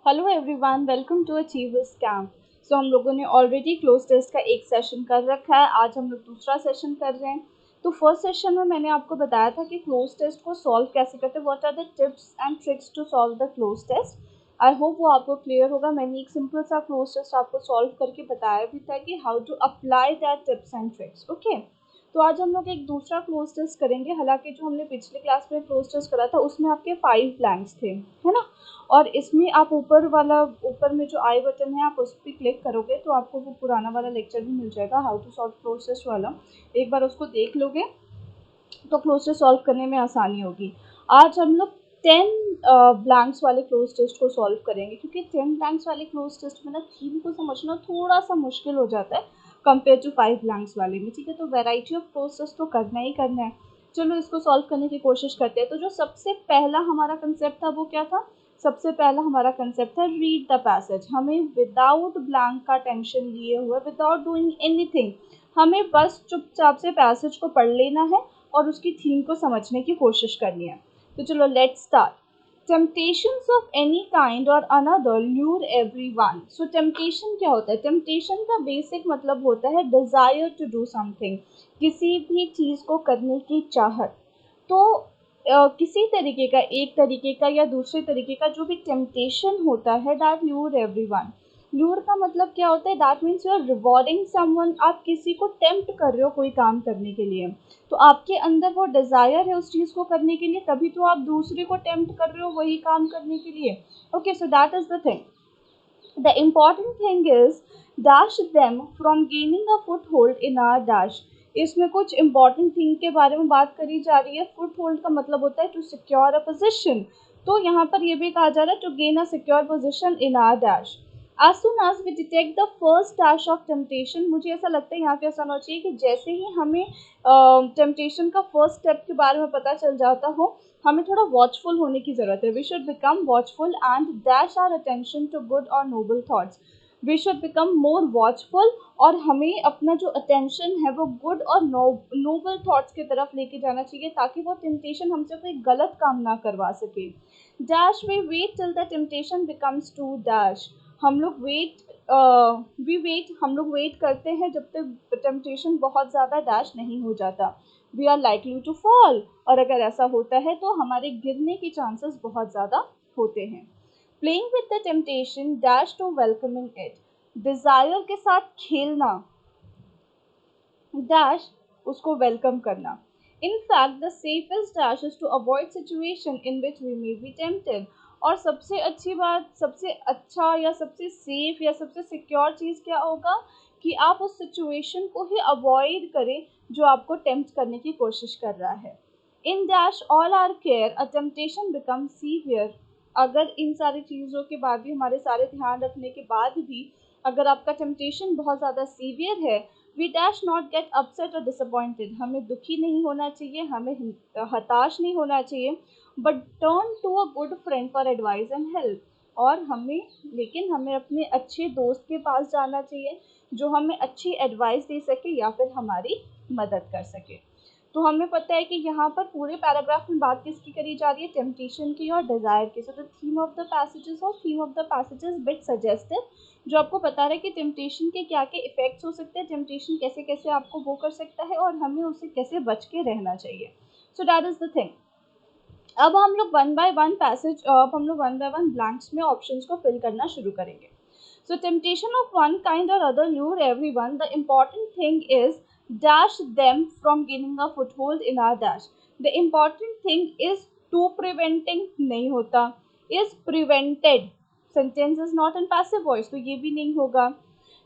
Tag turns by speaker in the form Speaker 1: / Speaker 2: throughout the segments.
Speaker 1: Hello everyone, welcome to achievers camp. So हम लोगों ने ऑलरेडी क्लोज टेस्ट का एक सेशन कर रखा है। आज हम लोग दूसरा सेशन कर रहे हैं। तो फर्स्ट सेशन में मैंने आपको बताया था कि क्लोज टेस्ट को सॉल्व कैसे करते हैं, what are the tips and tricks to solve the cloze test. I hope वो आपको क्लियर होगा। मैंने एक सिंपल सा क्लोज टेस्ट आपको सॉल्व करके बताया भी था कि how to apply that tips and tricks. Okay, तो आज हम लोग एक दूसरा क्लोज टेस्ट करेंगे। हालांकि जो हमने पिछले क्लास में क्लोज टेस्ट करा था उसमें आपके 5 ब्लैंक्स थे, है ना। और इसमें आप ऊपर में जो आई बटन है आप उस पर क्लिक करोगे तो आपको वो पुराना वाला लेक्चर भी मिल जाएगा, how to solve cloze test वाला। एक बार उसको देख लोगे तो क्लोज टेस्ट सॉल्व करने में आसानी होगी। आज हम लोग 10 ब्लैंक्स वाले क्लोज टेस्ट को सॉल्व करेंगे, क्योंकि 10 ब्लैंक्स वाले क्लोज टेस्ट में ना थीम को समझना थोड़ा सा मुश्किल हो जाता है कंपेयर टू 5 ब्लैंक्स वाले में। ठीक है, तो वैरायटी ऑफ क्लोज टेस्ट तो करना ही करना है। चलो इसको सॉल्व करने की कोशिश करते हैं। तो जो सबसे पहला हमारा कंसेप्ट था वो क्या था? सबसे पहला हमारा कंसेप्ट था रीड द पैसेज। हमें विदाउट ब्लैंक का टेंशन लिए हुए, विदाउट डूइंग एनीथिंग, हमें बस चुपचाप से पैसेज को पढ़ लेना है और उसकी थीम को समझने की कोशिश करनी है। तो चलो let's start. Temptations of any kind or another lure everyone. So temptation क्या होता है? Temptation का बेसिक मतलब होता है desire to do something, किसी भी चीज़ को करने की चाहत। तो किसी तरीके का, एक तरीके का या दूसरे तरीके का जो भी टेम्पटेशन होता है, दैट ल्यूर एवरीवन। ल्यूर का मतलब क्या होता है? That means you are rewarding someone. आप किसी को टेम्प्ट कर रहे हो कोई काम करने के लिए, तो आपके अंदर वो डिज़ायर है उस चीज़ को करने के लिए, तभी तो आप दूसरे को टेम्प्ट कर रहे हो वही काम करने के लिए। Okay, so that is the thing. The important thing is dash them from gaining a foothold in our dash. इसमें कुछ important thing के बारे में बात करी जा रही है। foothold का मतलब होता है to secure a position। तो यहाँ पर ये भी कहा जा रहा है to gain a secure position in our dash. As soon as we detect the first dash of temptation, मुझे ऐसा लगता है यहाँ पे ऐसा होना चाहिए कि जैसे ही हमें temptation का first step के बारे में पता चल जाता हो, हमें थोड़ा वॉचफुल होने की ज़रूरत है। We should become watchful and dash our attention to good और noble thoughts. We should become more watchful, और हमें अपना जो अटेंशन है वो गुड और नोबल थॉट्स की तरफ लेके जाना चाहिए, ताकि वो टेम्पटेशन हमसे कोई गलत काम ना करवा सके। Dash we wait till the temptation becomes to dash. हम लोग हम लोग वेट करते हैं जब तक टेम्पटेशन बहुत ज़्यादा डैश नहीं हो जाता। We are likely to fall, और अगर ऐसा होता है तो हमारे गिरने के चांसेस बहुत ज़्यादा होते हैं। Playing with the temptation dash to welcoming it. Desire के साथ खेलना, डैश उसको वेलकम करना। In fact the safest dash is to avoid situation in which we may be tempted. और सबसे अच्छी बात, सबसे अच्छा या सबसे सेफ या सबसे सिक्योर चीज़ क्या होगा कि आप उस सिचुएशन को ही अवॉइड करें जो आपको टेम्प्ट करने की कोशिश कर रहा है। In dash all our care a temptation become severe. अगर इन सारी चीज़ों के बाद भी, हमारे सारे ध्यान रखने के बाद भी, अगर आपका टेम्पटेशन बहुत ज़्यादा सीवियर है, we dash not get upset और डिसअपॉइंटेड। हमें दुखी नहीं होना चाहिए, हमें हताश नहीं होना चाहिए, but turn to a good friend for advice and help. और हमें अपने अच्छे दोस्त के पास जाना चाहिए जो हमें अच्छी एडवाइस दे सके या फिर हमारी मदद कर सके। तो हमें पता है कि यहाँ पर पूरे पैराग्राफ में बात किसकी करी जा रही है? टेम्पटेशन की और डिज़ायर की। So the theme of the passages और theme of the passages bit suggestive, जो आपको बता रहा है कि टेम्पटेशन के क्या क्या इफेक्ट्स हो सकते हैं, टेम्पटेशन कैसे कैसे आपको वो कर सकता है और हमें उससे कैसे बच के रहना चाहिए। So that is the thing. अब हम लोग वन बाय वन ब्लैंक्स में ऑप्शंस को फिल करना शुरू करेंगे। So temptation of one kind or other lure everyone. The important thing is dash them from gaining a foothold in our dash. The important thing is to preventing नहीं होता, is prevented. Sentence is not in passive voice, तो ये भी नहीं होगा।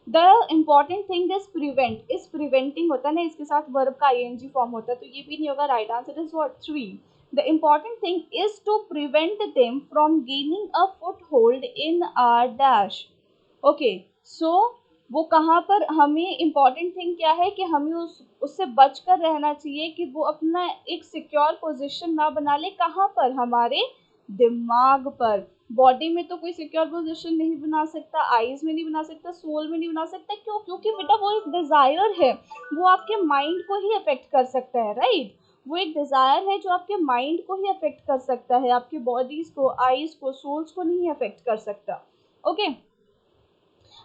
Speaker 1: The important thing is prevent, is preventing होता है ना, इसके साथ verb का ing form होता है, तो ये भी नहीं होगा। Right answer is what? 3. The important thing is to prevent them from gaining a foothold in our dash. Okay, so वो कहाँ पर हमें इम्पॉर्टेंट थिंग क्या है कि हमें उससे बच कर रहना चाहिए कि वो अपना एक सिक्योर पोजीशन ना बना ले। कहाँ पर? हमारे दिमाग पर। बॉडी में तो कोई सिक्योर पोजीशन नहीं बना सकता, आईज में नहीं बना सकता, सोल में नहीं बना सकता। क्यों? क्योंकि बेटा वो एक डिज़ायर है, वो आपके माइंड को ही अफेक्ट कर सकता है, राइट। वो एक डिज़ायर है जो आपके माइंड को ही अफेक्ट कर सकता है, आपके बॉडीज़ को, आईज़ को, सोल्स को नहीं अफेक्ट कर सकता। Okay,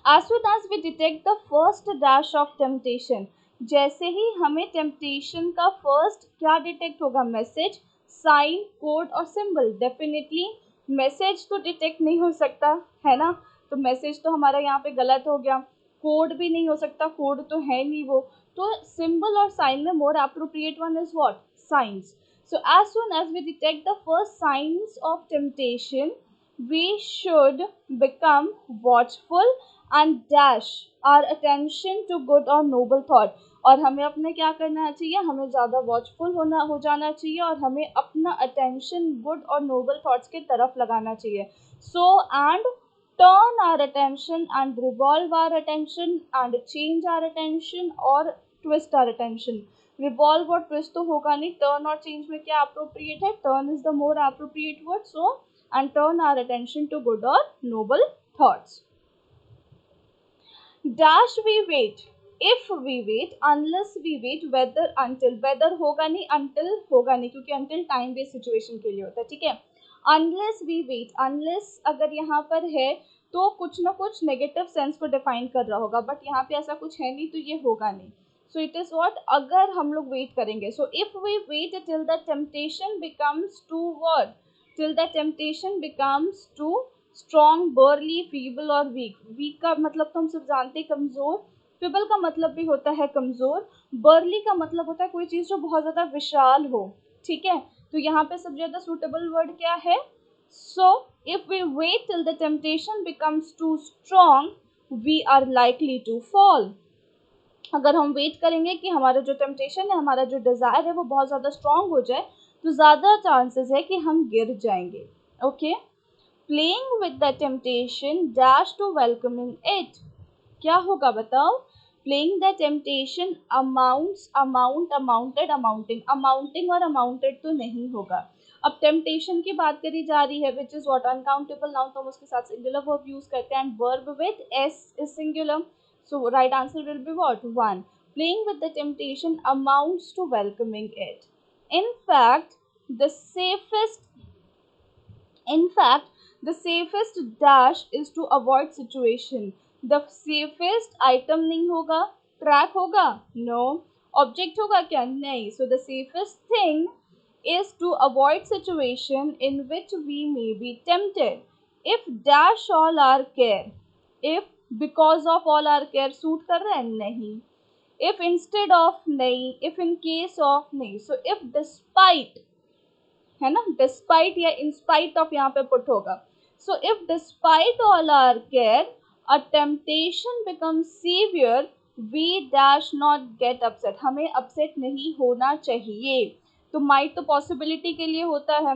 Speaker 1: as soon as we detect the first dash of temptation, जैसे ही हमें टेम्पटेशन का फर्स्ट क्या डिटेक्ट होगा, मैसेज, साइन, कोड और सिंबल। डेफिनेटली मैसेज तो डिटेक्ट नहीं हो सकता है ना, तो मैसेज तो हमारा यहाँ पे गलत हो गया। कोड भी नहीं हो सकता, कोड तो है नहीं वो। तो सिंबल और साइन में more appropriate one is what, science. So as soon as we detect the first signs of temptation, we should become watchful and dash our attention to good or noble thought। और हमें अपने क्या करना चाहिए, हमें ज़्यादा watchful हो जाना चाहिए और हमें अपना अटेंशन गुड और नोबल थॉट्स की तरफ लगाना चाहिए। So and turn our attention and revolve our attention and change our attention और twist our attention। रिवॉल्व और ट्विस्ट तो होगा नहीं, टर्न और चेंज में क्या अप्रोप्रिएट है, turn is the more appropriate word. So and turn our attention to good और noble thoughts. Dash we wait, if we wait, unless we wait, whether, until. Whether होगा नहीं, अंटिल होगा नहीं, क्योंकि अंटिल टाइम बेस्ड सिचुएशन के लिए होता है, ठीक है। अनलेस वी वेट, अनलेस अगर यहाँ पर है तो कुछ ना कुछ नेगेटिव सेंस को डिफाइन कर रहा होगा, बट यहाँ पे ऐसा कुछ है नहीं तो ये होगा नहीं। सो इट इज व्हाट, अगर हम लोग वेट करेंगे। So if we wait till the temptation becomes to what, till the temptation becomes to strong, burly, feeble और वीक। वीक का मतलब तो हम सब जानते हैं कमजोर, फीबल का मतलब भी होता है कमजोर, बर्ली का मतलब होता है कोई चीज जो बहुत ज्यादा विशाल हो, ठीक है। तो यहाँ पे सबसे ज्यादा सुटेबल वर्ड क्या है, so if we wait till the temptation becomes to strong we are likely to fall. अगर हम वेट करेंगे कि हमारा जो टेम्पटेशन है, हमारा जो डिजायर है वो बहुत ज्यादा स्ट्रॉन्ग हो जाए, तो ज्यादा चांसेस है कि हम गिर जाएंगे। Okay, playing with the temptation dash to welcoming it. क्या होगा बताओ, playing the temptation amounts, amount, amounted, amounting. Amounting और अमाउंटेड तो नहीं होगा। अब टेम्पटेशन की बात करी जा रही है which is what, uncountable noun, तो हम उसके साथ सिंगुलर वर्ब यूज करते हैं and verb with s is singular. So right answer will be what, one. Playing with the temptation amounts to welcoming it. In fact the safest, in fact, the safest dash is to avoid situation। The safest item नहीं होगा, track होगा, no, object होगा क्या, नहीं। So the safest thing is to avoid situation in which we may be tempted। If dash all our care, if because of all our care suit कर रहा है, नहीं। If instead of, नहीं। If in case of, नहीं। So if despite, है ना, despite या in spite of यहाँ पे पुट होगा। So if despite all our care a temptation become severe we dash not get upset. हमें अपसेट नहीं होना चाहिए। तो माइट तो पॉसिबिलिटी के लिए होता है,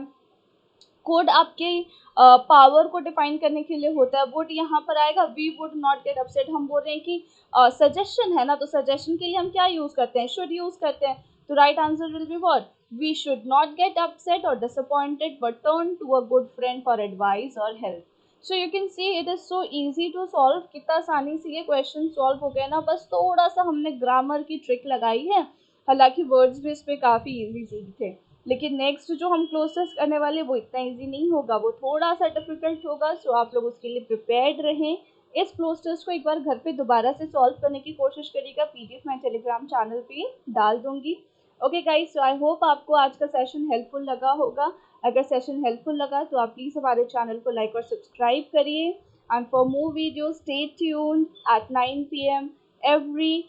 Speaker 1: कोड आपके पावर को डिफाइन करने के लिए होता है, वुड यहाँ पर आएगा, we would not get upset. हम बोल रहे हैं कि सजेशन है ना, तो सजेशन के लिए हम क्या यूज करते हैं, शुड यूज करते हैं। तो right answer will be what, we should not get upset or disappointed but turn to a good friend for advice or help। So you can see it is so easy to solve। कितना आसानी से ये question solve हो गया ना, बस थोड़ा सा हमने ग्रामर की ट्रिक लगाई है, हालांकि वर्ड्स भी इस पे काफ़ी इजी थे। लेकिन नेक्स्ट जो हम क्लोजेस्ट करने वाले वो इतना इजी नहीं होगा, वो थोड़ा सा डिफिकल्ट होगा। सो आप लोग उसके लिए प्रिपेयर्ड रहें। इस क्लोज टेस्ट को एक बार घर पे दोबारा से सॉल्व करने की कोशिश करिएगा, पीडीएफ मैं टेलीग्राम चैनल पे डाल दूंगी। Okay guys, so I hope आपको आज का सेशन हेल्पफुल लगा होगा। अगर सेशन हेल्पफुल लगा तो आप प्लीज़ हमारे चैनल को लाइक और सब्सक्राइब करिए। And for more video stay tuned at 9 PM every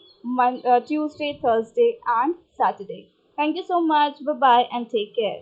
Speaker 1: Tuesday, Thursday and Saturday। Thank you so much. Bye bye and take care.